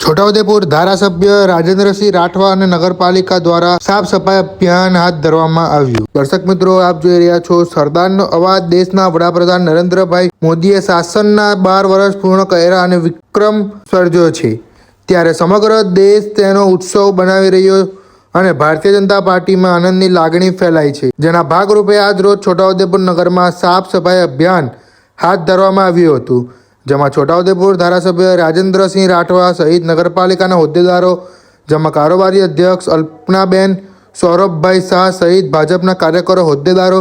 છોટાઉદેપુર ધારાસભ્ય રાજેન્દ્રસિંહ રાઠવા અને નગરપાલિકા દ્વારા સાફ સફાઈ અભિયાન હાથ ધરવામાં આવ્યું। દર્શક મિત્રો, આપ જોઈ રહ્યા છો સરદારનો અવાજ। દેશના વડાપ્રધાન નરેન્દ્રભાઈ મોદીએ શાસનના 12 વર્ષ પૂર્ણ કર્યા અને વિક્રમ સર્જ્યો છે, ત્યારે સમગ્ર દેશ તેનો ઉત્સવ બનાવી રહ્યો અને ભારતીય જનતા પાર્ટીમાં આનંદની લાગણી ફેલાઈ છે, જેના ભાગરૂપે આજ રોજ છોટાઉદેપુર નગરમાં સાફ સફાઈ અભિયાન હાથ ધરવામાં આવ્યું હતું, જેમાં છોટાઉદેપુર ધારાસભ્ય રાજેન્દ્રસિંહ રાઠવા સહિત નગરપાલિકાના હોદ્દેદારો, જેમાં કારોબારી અધ્યક્ષ અલ્પનાબેન, સૌરભભાઈ શાહ સહિત ભાજપના કાર્યકરો, હોદ્દેદારો,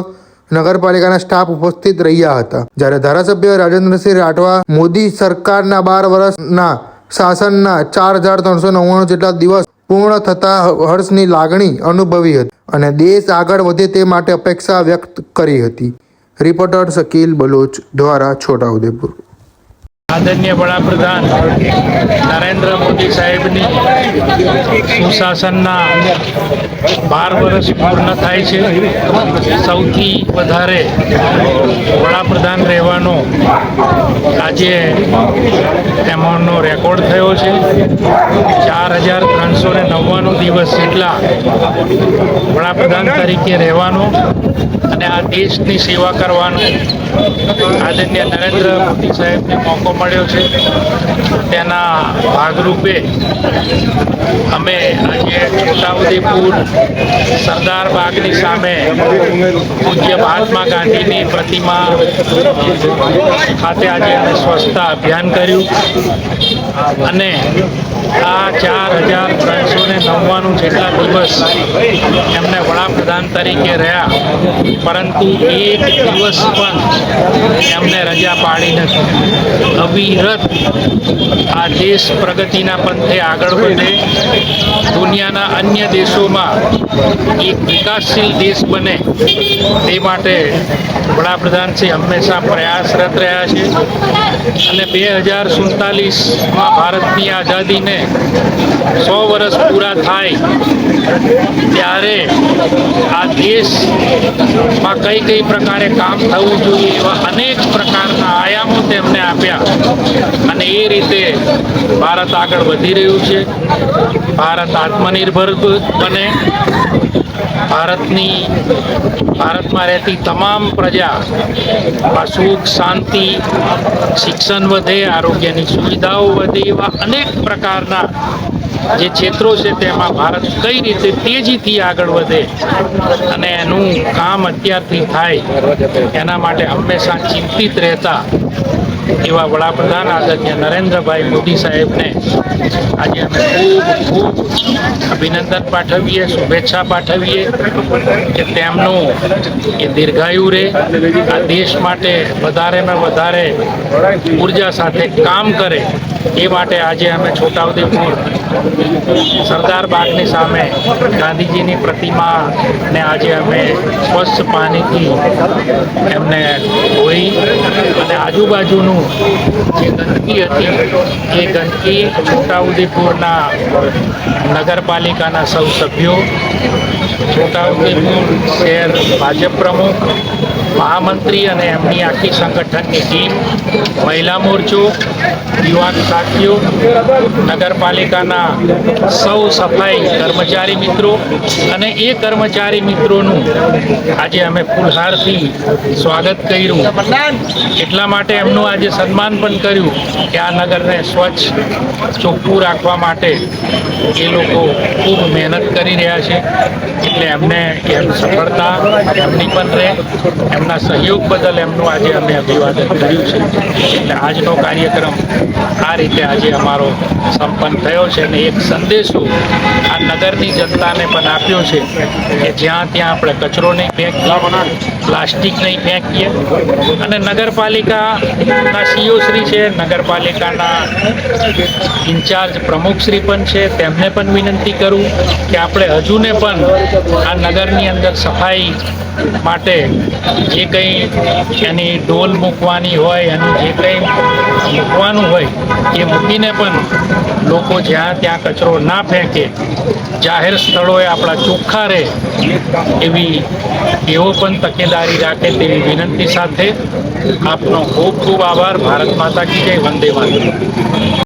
નગરપાલિકાના સ્ટાફ ઉપસ્થિત રહ્યા હતા। જ્યારે ધારાસભ્ય રાજેન્દ્રસિંહ રાઠવા મોદી સરકારના 12 વર્ષના શાસનના 4399 જેટલા દિવસ પૂર્ણ થતા હર્ષની લાગણી અનુભવી હતી અને દેશ આગળ વધે તે માટે અપેક્ષા વ્યક્ત કરી હતી। રિપોર્ટર શકીલ બલોચ દ્વારા છોટાઉદેપુર। આદરણીય વડાપ્રધાન નરેન્દ્ર મોદી સાહેબની સુશાસનના 12 વર્ષ પૂર્ણ થાય છે। સૌથી વધારે વડાપ્રધાન રહેવાનો આજે એમનો રેકોર્ડ થયો છે। 4399 દિવસ જેટલા વડાપ્રધાન તરીકે રહેવાનો અને આ દેશની સેવા કરવાનો આદરણીય નરેન્દ્ર મોદી સાહેબને મોકો મળ્યો છે। તેના ભાગરૂપે અમે આજે છોટાઉદેપુર સરદાર બાગની સામે પૂજ્ય મહાત્મા ગાંધીની પ્રતિમા ખાતે આજે અમે સ્વચ્છતા અભિયાન કર્યું અને આ 4399 જેટલા દિવસ એમને વડાપ્રધાન તરીકે રહ્યા, પરંતુ એક દિવસ પણ એમને રજા પાડી નથી। અવિરત આ દેશ પ્રગતિના પંથે આગળ વધે, દુનિયાના અન્ય દેશોમાં એક વિકાસશીલ દેશ બને તે માટે વડાપ્રધાન શ્રી હંમેશા પ્રયાસરત રહ્યા છે અને 2047માં ભારતની આઝાદીને 100 વર્ષ પૂરા થાય ત્યારે આ દેશમાં કઈ પ્રકારે કામ થવું જોઈએ એવા અનેક પ્રકારના આયામો તેમને આપ્યા અને એ રીતે ભારત આગળ વધી રહ્યું છે। ભારત આત્મનિર્ભર બને, ભારતમાં રહેતી તમામ પ્રજા સુખ, શાંતિ, શિક્ષણ વધે, આરોગ્યની સુવિધાઓ વધે, એવા અનેક પ્રકારના જે ક્ષેત્રો છે તેમાં ભારત કઈ રીતે તેજીથી આગળ વધે અને એનું કામ અત્યારથી થાય એના માટે હંમેશા ચિંતિત રહેતા એવા વડાપ્રધાન આદરણીય નરેન્દ્રભાઈ મોદી સાહેબને આજે અમે ખૂબ અભિનંદન પાઠવીએ, શુભેચ્છા પાઠવીએ કે તેમનું એ દીર્ઘાયુ રહે, આ દેશ માટે વધારેમાં વધારે ઉર્જા સાથે કામ કરે એ માટે આજે અમે છોટાઉદેપુર સરદાર બાગની સામે ગાંધીજીની પ્રતિમાને આજે અમે સ્વચ્છ પાણીથી એમને ધોઈ અને આજુબાજુનું જે ગંદકી હતી એ ગંદકી છોટાઉદેપુરના નગરપાલિકાના સૌ સભ્યો, છોટાઉદેપુર શહેર ભાજપ પ્રમુખ, મહામંત્રી અને એમની આખી સંગઠનની ટીમ, મહિલા મોરચો, યુવાન સાથીઓ, નગરપાલિકાના સૌ સફાઈ કર્મચારી મિત્રો અને એ કર્મચારી મિત્રોનું આજે અમે ફૂલહારથી સ્વાગત કર્યું। એટલા માટે એમનું આજે સન્માન પણ કર્યું કે આ નગરને સ્વચ્છ ચોખ્ખું રાખવા માટે એ લોકો ખૂબ મહેનત કરી રહ્યા છે, એટલે એમને સફળતા એમની પણ રહે, એમના સહયોગ બદલ એમનું આજે અમે અભિવાદન કર્યું છે। એટલે આજનો કાર્યક્રમ આ રીતે આજે અમારો સંપન્ન થયો છે અને એક સંદેશો આ નગરની જનતાને પણ આપ્યો છે કે જ્યાં ત્યાં આપણે કચરો નહીં ફેંકીએ, પ્લાસ્ટિક નહીં ફેંકીએ અને નગરપાલિકાના સીઓ શ્રી છે, નગરપાલિકાના ઇન્ચાર્જ પ્રમુખશ્રી પણ છે, તેમને પણ વિનંતી કરું કે આપણે હજુને પણ આ નગરની અંદર સફાઈ માટે જે કંઈ એની ડોલ મૂકવાની હોય, એનું જે કંઈ મૂકવાનું હોય એ મૂકીને પણ લોકો જ્યાં ત્યાં કચરો ના ફેંકે, જાહેર સ્થળોએ આપણા ચોખ્ખા રહે એવો પણ તકેદારી રાખે તેવી વિનંતી સાથે આપનો ખૂબ ખૂબ આભાર। ભારત માતા કી જય, વંદે માતરમ।